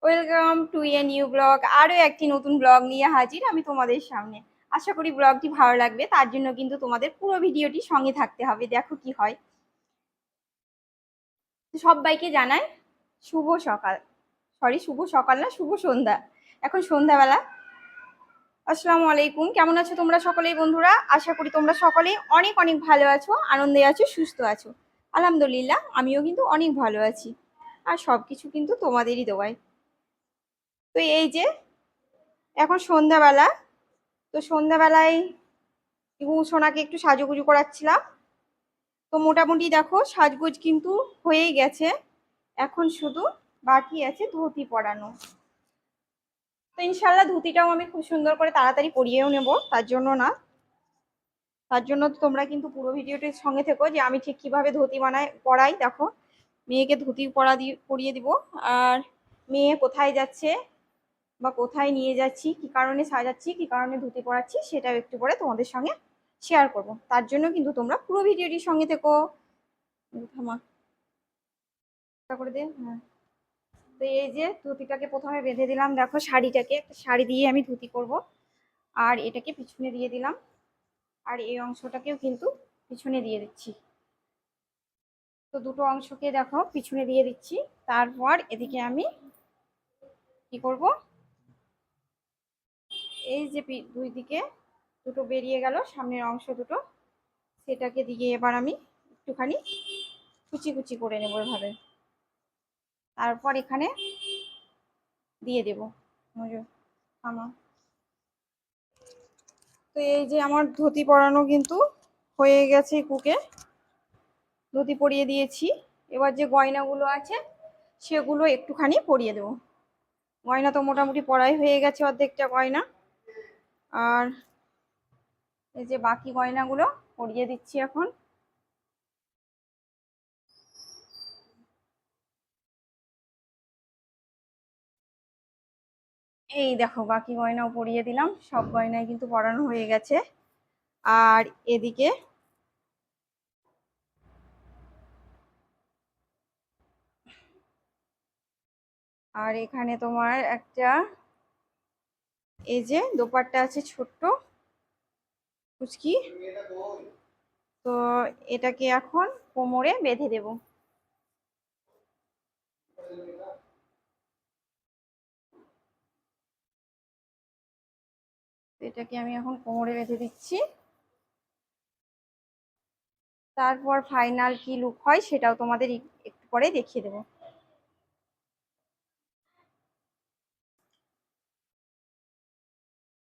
Welcome to a new blog. আরও একটি নতুন ব্লগ নিয়ে হাজির আমি তোমাদের সামনে। আশা করি ব্লগটি ভালো লাগবে, তার জন্য কিন্তু তোমাদের পুরো ভিডিওটি সঙ্গে থাকতে হবে। দেখো কি হয়। সবাইকে জানাই শুভ সকাল, শুভ সকাল না, শুভ সন্ধ্যা। এখন সন্ধ্যাবেলা। আসসালামু আলাইকুম। কেমন আছো তোমরা সকলেই বন্ধুরা? আশা করি তোমরা সকলেই অনেক অনেক ভালো আছো, আনন্দে আছো, সুস্থ আছো। আলহামদুলিল্লাহ, আমিও কিন্তু অনেক ভালো আছি। আর সব কিছু কিন্তু তোমাদেরই দোয়ায়। তো এই যে এখন সন্ধ্যাবেলা, তো সন্ধ্যাবেলায় সোনাকে একটু সাজুগুজু করাচ্ছিলাম। তো মোটামুটি দেখো সাজগোজ কিন্তু হয়েই গেছে, এখন শুধু বাকি আছে ধুতি পরানো। তো ইনশাল্লাহ ধুতিটাও আমি খুব সুন্দর করে তাড়াতাড়ি পরিয়েও নেব, তার জন্য তোমরা কিন্তু পুরো ভিডিওটির সঙ্গে থেকো যে আমি ঠিক কিভাবে ধুতি পরাই। দেখো মেয়েকে ধুতি পরিয়ে দিব, আর মেয়ে কোথায় যাচ্ছে বা কোথায় নিয়ে যাচ্ছি, কি কারণে সাজাচ্ছি, কি কারণে ধুতি পরাচ্ছি, সেটাও একটু পরে তোমাদের সঙ্গে শেয়ার করব। তার জন্য কিন্তু তোমরা পুরো ভিডিওটির সঙ্গে থেকো। থামা করে দে। হ্যাঁ, তো এই যে ধুতিটাকে প্রথমে বেঁধে দিলাম। দেখো শাড়িটাকে, একটা শাড়ি দিয়ে আমি ধুতি করব, আর এটাকে পিছনে দিয়ে দিলাম, আর এই অংশটাকেও কিন্তু পিছনে দিয়ে দিচ্ছি। তো দুটো অংশকে দেখো পিছনে দিয়ে দিচ্ছি। তারপর এদিকে আমি কি করব, এই যে দুই দিকে দুটো বেরিয়ে গেল সামনের অংশ দুটো, সেটাকে দিয়ে এবার আমি একটুখানি কুচি কুচি করে নেবো এভাবে। তারপর এখানে দিয়ে দেব আমার। তো এই যে আমার ধুতি পরানো কিন্তু হয়ে গেছে, কুকে ধুতি পরিয়ে দিয়েছি। এবার যে গয়নাগুলো আছে সেগুলো একটুখানি পরিয়ে দেবো। গয়না তো মোটামুটি পরাই হয়ে গেছে, অর্ধেকটা গয়না। আর এই যে বাকি গয়নাগুলো পরিয়ে দিচ্ছি এখন। এই দেখো বাকি গয়নাও পরিয়ে দিলাম, সব গয়নায় কিন্তু পরানো হয়ে গেছে। আর এদিকে আর এখানে তোমার একটা এই যে দোপাট্টা আছে ছোট্ট কুচকি, তো এটাকে এখন কোমরে বেঁধে দেব। এটাকে আমি এখন কোমরে বেঁধে দিচ্ছি। তারপর ফাইনাল কি লুক হয় সেটাও তোমাদের একটু পরে দেখিয়ে দেবো।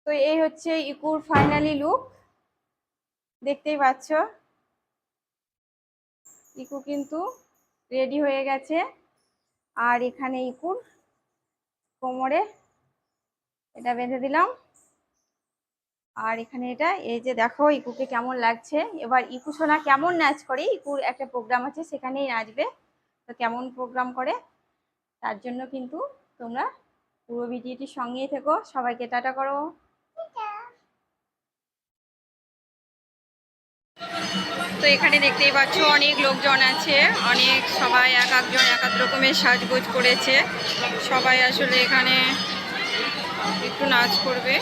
তো এই হচ্ছে ইকুর ফাইনালি লুক, দেখতেই পাচ্ছ ইকু কিন্তু রেডি হয়ে গেছে। আর এখানে ইকুর কোমরে এটা বেঁধে দিলাম, আর এখানে এটা এই যে দেখো ইকুকে কেমন লাগছে। এবার ইকু সোনা কেমন নাচ করে, ইকুর একটা প্রোগ্রাম আছে সেখানেই নাচবে, তো কেমন প্রোগ্রাম করে তার জন্য কিন্তু তোমরা পুরো ভিডিওটির সঙ্গেই থেকো। সবাইকে টাটা করো। তো এখানে দেখতেই পাচ্ছ অনেক লোকজন আছে, অনেক সবাই এক এক রকমের সাজগোজ করেছে। সবাই আসলে এখানে একটু নাচ করবে।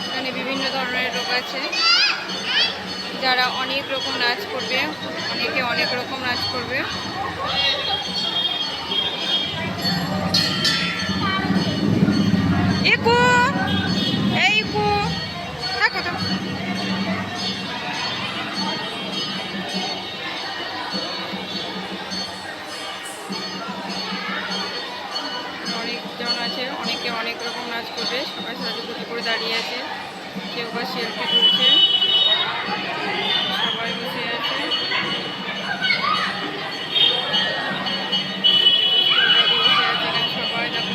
এখানে বিভিন্ন ধরনের লোক আছে যারা অনেক রকম নাচ করবে, অনেকে অনেক রকম নাচ করবে। ইকু, এই ইকু থাকো তো। অনেকজন আছে, অনেকে অনেক রকম নাচ করবে। সবাই সাজুগুজু করে দাঁড়িয়ে আছে, কেউ বা সেলফি তুলছে, সবাই বসে আছে। সবাই দেখো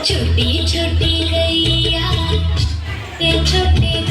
छोटी छोटी गैया के छोटे